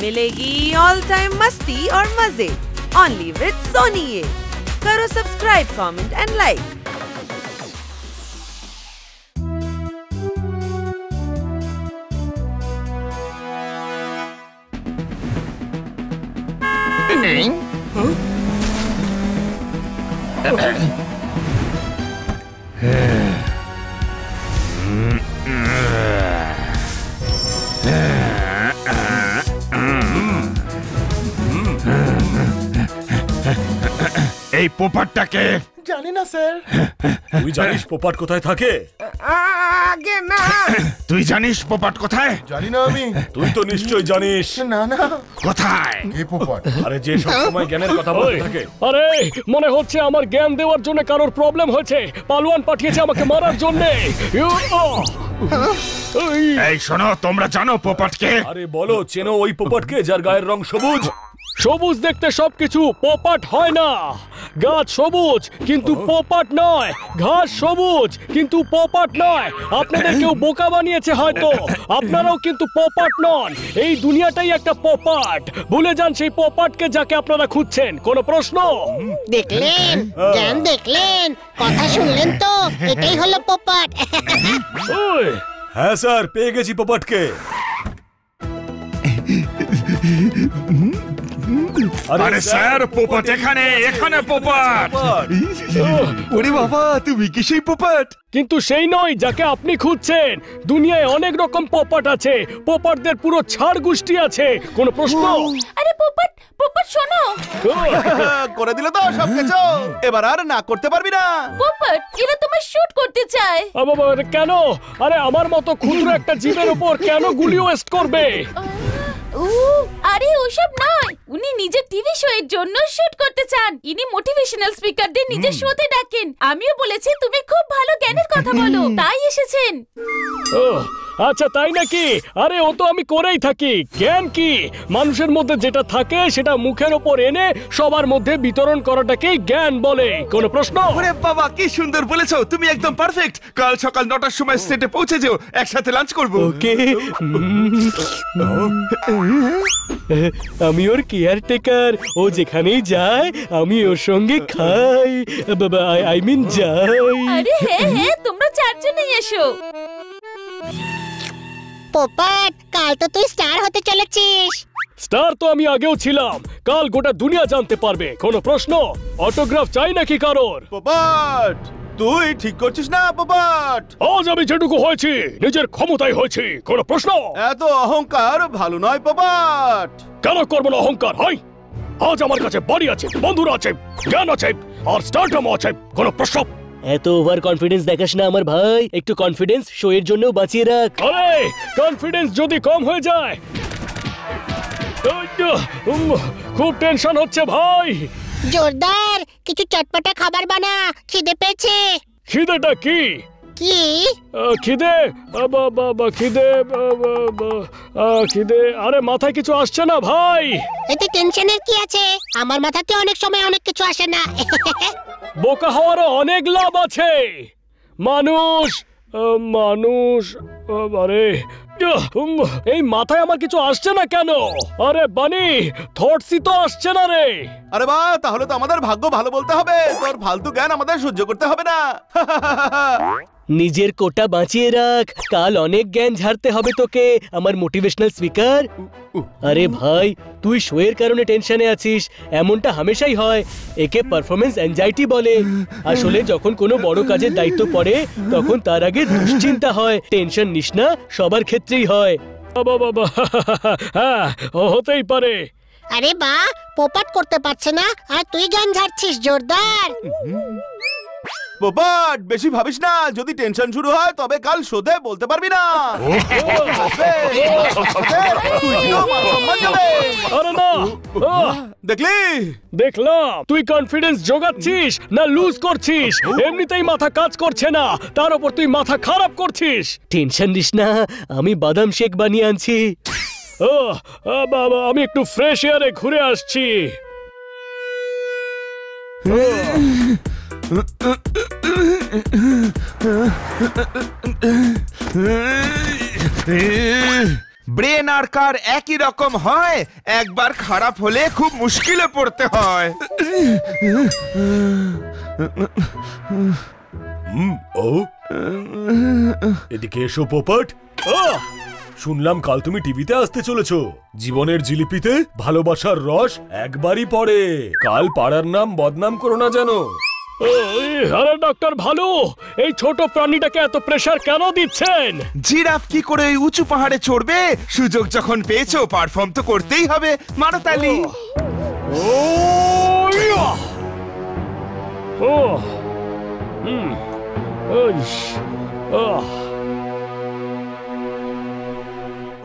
मिलेगी all time मस्ती और मजे ओनली विद सोनी ये। करो सब्सक्राइब, कमेंट एंड लाइक। এই পোপাটটাকে জানি না স্যার। তুই জানিস পোপাট কোথায় থাকে? আগে না। তুই জানিস পোপাট কোথায়? জানি না আমি। তুই তো নিশ্চয়ই জানিস। না না। কোথায়? এই পোপাট। আরে যে সব সময় জ্ঞানের কথা বলতে থাকে। আরে মনে হচ্ছে আমার জ্ঞান দেওয়ার জন্য কারোর প্রবলেম হয়েছে। পালোয়ান পাঠিয়েছে আমাকে মারার জন্য। এই শোনো, তোমরা জানো পোপাটকে? আরে বলো, চেনো ওই পোপাটকে যার গায়ের রং সবুজ? সবুজ দেখতে সবকিছু পোপাট হয় না। গাছ সবুজ কিন্তু পোপাট নয়, ঘাস সবুজ কিন্তু পোপাট নয়। আপনাদের কেউ বোকা বানিয়েছে হয়তো। আপনারাও কিন্তু পোপাট নন। এই দুনিয়াটাই একটা পোপাট। ভুলে যান সেই পোপাটকে যাকে আপনারা খুঁজছেন। কোনো প্রশ্ন? দেখলেন, জ্ঞান দেখলেন, কথা শুনলেন তো, এটাই হলো পোপাট। হ্যাঁ স্যার, পেয়ে গেছি পোপাটকে। আরে স্যার, পোপাট এখানে, এখানে পোপাট। ওরে বাবা, তুমি কি সেই পোপাট? কিন্তু সেই নয় যাকে আপনি খুঁজছেন। দুনিয়ায় অনেক রকম পোপাট আছে। পোপাটদের পুরো ছাড় গোষ্ঠী আছে। কোনো প্রশ্ন? আরে পোপাট, পোপাট শোনো। করে দিলে তো সবকিছু, এবার আর না করতে পারবি না। পোপাট এরা তোমায় শুট করতে চায়। কেন? আরে আমার মতো ক্ষুদ্র একটা জীবের উপর কেন গুলি ওয়েস্ট করবে? আরে ওসব নয়, উনি নিজের টিভি শো এর জন্য শুট করতে চান। ইনি মোটিভেশনাল স্পিকারদের নিজের শোতে ডাকেন। আমিও বলেছি তুমি খুব ভালো জ্ঞানের কথা বলো, তাই এসেছেন। আচ্ছা তাই নাকি? আরে ও তো আমি করেই থাকি। জ্ঞান কি? মানুষের মধ্যে যেটা থাকে সেটা মুখের ওপর এনে সবার মধ্যে বিতরণ করাটাকেই জ্ঞান বলে। কোনো প্রশ্ন? ওরে বাবা, কি সুন্দর বলেছো, তুমি একদম পারফেক্ট। কাল সকাল 9টার সময় স্টেটে পৌঁছে যেও, একসাথে লাঞ্চ করব। ওকে। আমি ওর কেয়ারটেকার। ও যেখানেই যায় আমি ওর সঙ্গে খাই, আই মিন যাই। আরে হ্যাঁ হ্যাঁ, তোমরা চারজনেই এসো। পোপাট, কাল তো তুই স্টার হতে চলেছিস। স্টার তো আমি আগেও ছিলাম। কাল গোটা দুনিয়া জানতে পারবে। কোনো প্রশ্ন? অটোগ্রাফ চাই নাকি কারোর? পোপাট, তুই ঠিক করছিস না পোপাট? আজ আমি যেটুকু হয়েছি নিজের ক্ষমতায় হয়েছি। কোনো প্রশ্ন? এত অহংকার ভালো নয় পোপাট। কেন করবো না অহংকার? হয় আজ আমার কাছে বাড়ি আছে, বন্ধুরা আছে, জ্ঞান আছে, আর স্টারডমও আছে। কোনো প্রশ্ন? এত ওভার কনফিডেন্স দেখাস না আমার ভাই। একটু কনফিডেন্স শো এর জন্য বাঁচিয়ে রাখ। আরে কনফিডেন্স যদি কম হয়ে যায়, খুব টেনশন হচ্ছে ভাই। জোরদার কিছু চটপটা খাবার বানা, খিদে পেয়েছে। খিদেটা কি? কি খিদে? খিদে খিদে? আরে মাথায় কিছু আসছে না ভাই। এতে টেনশনের কি আছে? আমার মাথাতে অনেক সময় অনেক কিছু আসে না। বোকা হওয়ারও অনেক লাভ আছে। মানুষ আরে এই মাথায় আমার কিছু আসছে না কেন? আরে বানি, থটসই তো আসছে না রে। আরে বাহ, তাহলে তো আমাদের ভাগ্য ভালো বলতে হবে। তোর ফালতু জ্ঞান আমাদের সহ্য করতে হবে না। নিজের কোটা বাঁচিয়ে রাখ, কাল অনেক জ্ঞান ঝাড়তে হবে তোকে আমার মোটিভেশনাল স্পিকার। আরে ভাই, তুই শো এর কারণে টেনশনে আছিস, এমনটা হামেশাই হয়। একে পারফরম্যান্স অ্যাংজাইটি বলে। আসলে যখন কোনো বড় কাজের দায়িত্ব পড়ে তখন তার আগে দুশ্চিন্তা হয়। টেনশন নিস না, সবার ক্ষেত্রেই হয়। বাবা হ্যাঁ, হতেই পারে। আরে বাহ, পোপাট করতে পারছে না আর তুই গান ঝাড়ছিস। জোরদার। পোপাট, বেশি ভাবিস না। যদি টেনশন শুরু হয় তবে কাল শোতে বলতে পারবি না। আরে না, দেখলি? দেখলাম। তুই কনফিডেন্স জোগাচ্ছিস না লুজ করছিস? এমনিতেই মাথা কাজ করছে না, তার উপর তুই মাথা খারাপ করছিস। টেনশন নিস না, আমি বাদাম শেক বানিয়ে আনছি। বাবা, আমি একটু ফ্রেশ এয়ারে ঘুরে আসছি। ব্রেন আর কার একই রকম হয়, একবার খারাপ হলে খুব মুশকিলে পড়তে হয়। ও এদিকে এসো পোপট। শুনলাম কাল তুমি টিভিতে আসতে চলেছো। জীবনের জিলিপিতে ভালোবাসার রস একবারই পড়ে। কাল পাড়ার নাম বদনাম করো না যেন। আরে ডক্টর ভালু, এই ছোট প্রাণীটাকে এত প্রেসার কেন দিচ্ছেন? জিরাফ কি করে এই উঁচু পাহাড়ে চড়বে? সুযোগ যখন পেয়েছো পারফর্ম তো করতেই হবে। মারো তালি।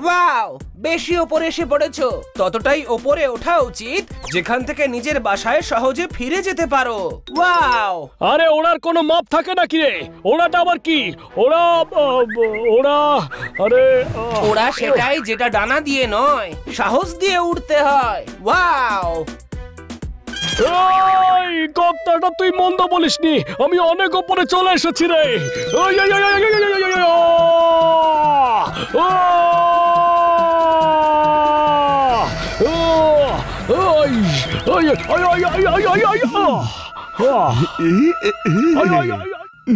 ওয়াও, বেশি ওপরে এসে পড়েছো। ততটাই ওপরে ওঠা উচিত যেখান থেকে নিজের বাসায় সহজে ফিরে যেতে পারো। ওয়াও! আরে ওড়ার কোনো মাপ থাকে নাকি রে? ওড়াটা আবার কি? ওড়া আরে ওরা সেটাই যেটা ডানা দিয়ে নয়, সাহস দিয়ে উঠতে হয়। ওয়াও! এই কথাটা তুই মন্দ বলিসনি। আমি অনেক উপরে চলে এসেছি রে।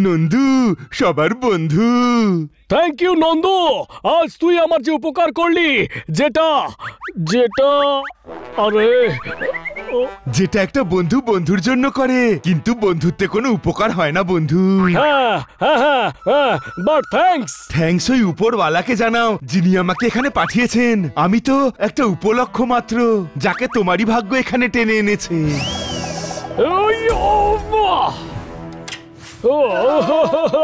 নন্দু সবার বন্ধু। থ্যাংক ইউ নন্দু। আজ তুই আমার যে উপকার করলি, যেটা আরে যেটা একটা বন্ধু বন্ধুর জন্য করে, কিন্তু বন্ধুত্বে কোনো উপকার হয় না বন্ধু। হ্যাঁ, বাট থ্যাঙ্কস ওই উপরওয়ালাকে জানাও যিনি আমাকে এখানে পাঠিয়েছেন। আমি তো একটা উপলক্ষ মাত্র, যাকে তোমারই ভাগ্য এখানে টেনে এনেছে।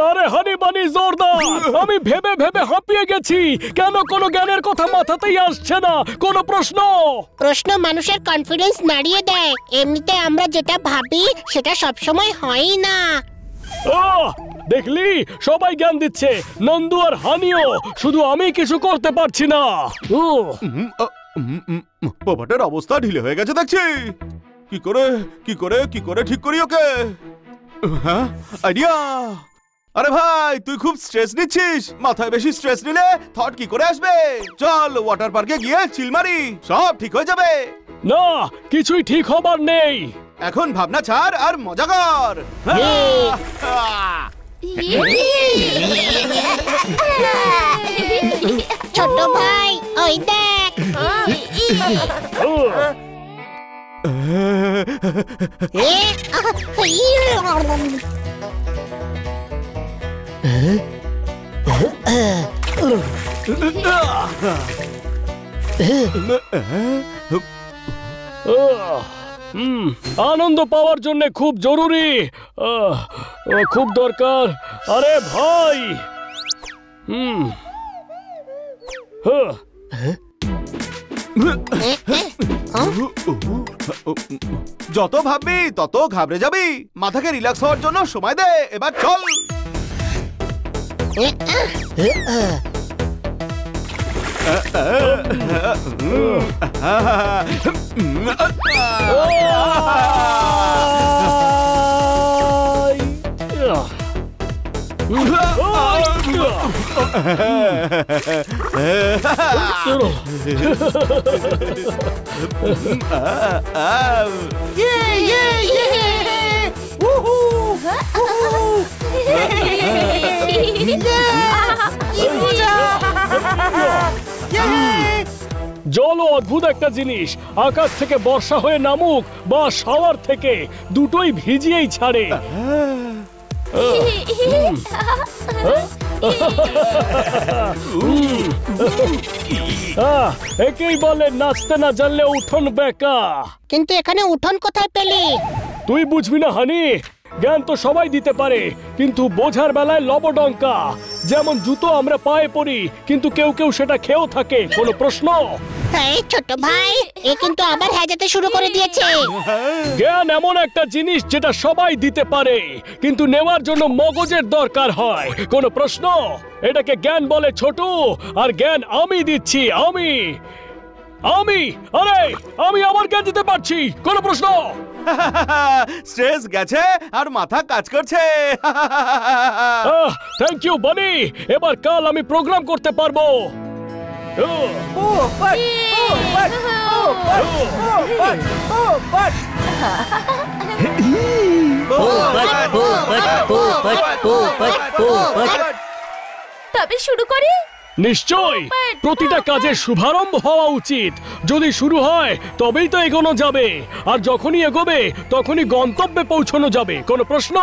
আরে হানি বানি জোরদার। আমি ভেবে ভেবে হাঁপিয়ে গেছি। কেন কোনো জ্ঞানের কথা মাথাতেই আসছে না? কোনো প্রশ্ন মানুষের কনফিডেন্স নাড়িয়ে দেয়। এমনিতে আমরা যেটা ভাবি সেটা সবসময় হয়ই না। দেখলি, সবাই জ্ঞান দিচ্ছে, নন্দু আর হানিও। শুধু আমি কিছু করতে পারছি না। পোপটের অবস্থা ঢিলে হয়ে গেছে দেখছি। কি করে ঠিক করি ওকে? হ্যাঁ, আইডিয়া। আরে ভাই, তুই খুব স্ট্রেস নিচ্ছিস। মাথায় বেশি স্ট্রেস নিলে থট কি করে আসবে? চল ওয়াটার পার্কে গিয়ে চিল মারি, সব ঠিক হয়ে যাবে। না, কিছুই ঠিক হবার নেই। এখন ভাবনা ছাড় আর মজা কর। ছোট ভাই, ওই দেখ। আনন্দ পাওয়ার জন্য খুব জরুরি, খুব দরকার। আরে ভাই, যত ভাববি তত ঘাবড়ে যাবি। মাথাকে রিল্যাক্স হওয়ার জন্য সময় দে। এবার চল। জলও অদ্ভুত একটা জিনিস। আকাশ থেকে বর্ষা হয়ে নামুক বা শাওয়ার থেকে, দুটোই ভিজিয়েই ছাড়ে। একেই বলে নাচতে না জানলে উঠোন বেকা। কিন্তু এখানে উঠোন কোথায় পেলি? তুই বুঝবি না হানি। জ্ঞান তো সবাই দিতে পারে, কিন্তু বোঝার বেলায় লবডঙ্কা। যেমন জুতো আমরা পায়ে পরি, কিন্তু কেউ কেউ সেটা খেয়েও থাকে। কোনো প্রশ্ন? এই ছোট ভাই, এ কিন্তু আবার হ্যাজাতে শুরু করে দিয়েছে। জ্ঞান এমন একটা জিনিস যেটা সবাই দিতে পারে, কিন্তু নেওয়ার জন্য মগজের দরকার হয়। কোনো প্রশ্ন? এটাকে জ্ঞান বলে ছোট, আর জ্ঞান আমি দিচ্ছি। আরে আমি আমার জ্ঞান দিতে পারছি। কোনো প্রশ্ন? স্ট্রেস গেছে আর মাথা কাজ করছে। থ্যাংক ইউ বানি। এবার কাল আমি প্রোগ্রাম করতে পারবো। পোপট পোপট পোপট পোপট তবে শুরু করি। নিশ্চয় প্রতিটা কাজের শুভারম্ভ হওয়া উচিত। যদি শুরু হয় তবেই তো এগোনো যাবে, আর যখনই এগোবে তখনই গন্তব্যে পৌঁছানো যাবে। কোনো প্রশ্ন?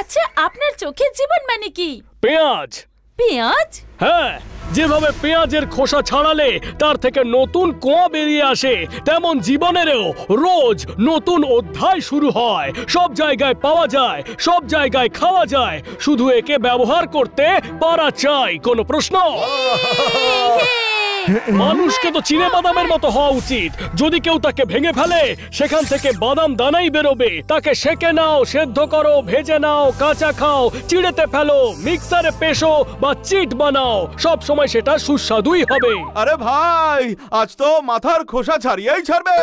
আচ্ছা, আপনার চোখের জীবন মানে কি? পেঁয়াজ। পেঁয়াজ? হ্যাঁ, যেভাবে পেঁয়াজের খোসা ছাড়ালে তার থেকে নতুন কোয়া বেরিয়ে আসে, তেমন জীবনেরও রোজ নতুন অধ্যায় শুরু হয়। সব জায়গায় পাওয়া যায়, সব জায়গায় খাওয়া যায়, শুধু একে ব্যবহার করতে পারা চাই। কোনো প্রশ্ন? মানুষকে তো চিনে বাদামের মতো হওয়া উচিত। যদি কেউ তাকে ভেঙে ফেলে, সেখান থেকে বাদাম দানাই বেরোবে। তাকে সেকে নাও, সেদ্ধ করো, ভেজে নাও, কাঁচা খাও, চিড়েতে ফেলো, মিক্সারে পেশো বা চিট বানাও, সব সময় সেটা সুস্বাদুই হবে। আরে ভাই, আজ তো মাথার খোসা ছাড়িয়েই ছাড়বে।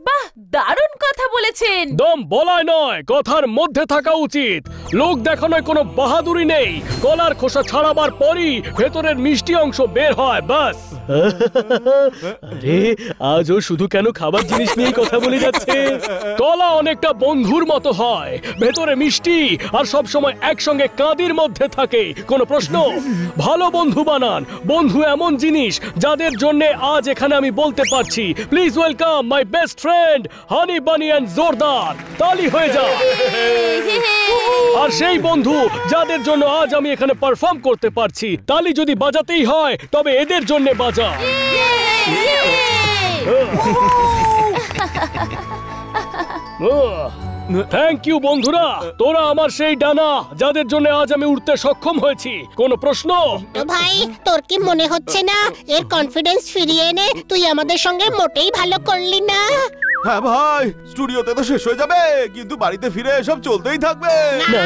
বাহ, দারুণ কথা বলেছেন। দম বলায় নয়, কথার মধ্যে থাকা উচিত। লোক দেখানোর কোনো বাহাদুরি নেই। কলার খোসা ছাড়াবার পরই ভেতরের মিষ্টি অংশ বের হয়, বাস। আরে আজও শুধু কেন খাবার জিনিস নিয়ে কথা বলে যাচ্ছে? কলা অনেকটা বন্ধুর মতো হয়, ভেতরে মিষ্টি আর সব সময় একসঙ্গে কাঁদির মধ্যে থাকে। কোনো প্রশ্ন? ভালো বন্ধু বানান। বন্ধু এমন জিনিস যাদের জন্য আজ এখানে আমি বলতে পারছি, please welcome my best friend honey bunny and জোরদার। তালি হয়ে যাও। আর সেই বন্ধু যাদের জন্য আজ আমি এখানে পারফর্ম করতে পারছি, তালি যদি বাজাতেই হয় তবে এদের জন্য বাজা। থ্যাংক ইউ বন্ধুরা, তোরা আমার সেই ডানা যাদের জন্য আজ আমি উঠতে সক্ষম হয়েছি। কোনো প্রশ্ন? তো ভাই, তোর কি মনে হচ্ছে না এর কনফিডেন্স ফিরিয়ে এনে তুই আমাদের সঙ্গে মোটেই ভালো করলি না? হ্যাঁ ভাই, স্টুডিওতে তো শেষ হয়ে যাবে, কিন্তু বাড়িতে ফিরে এসব চলতেই থাকবে। না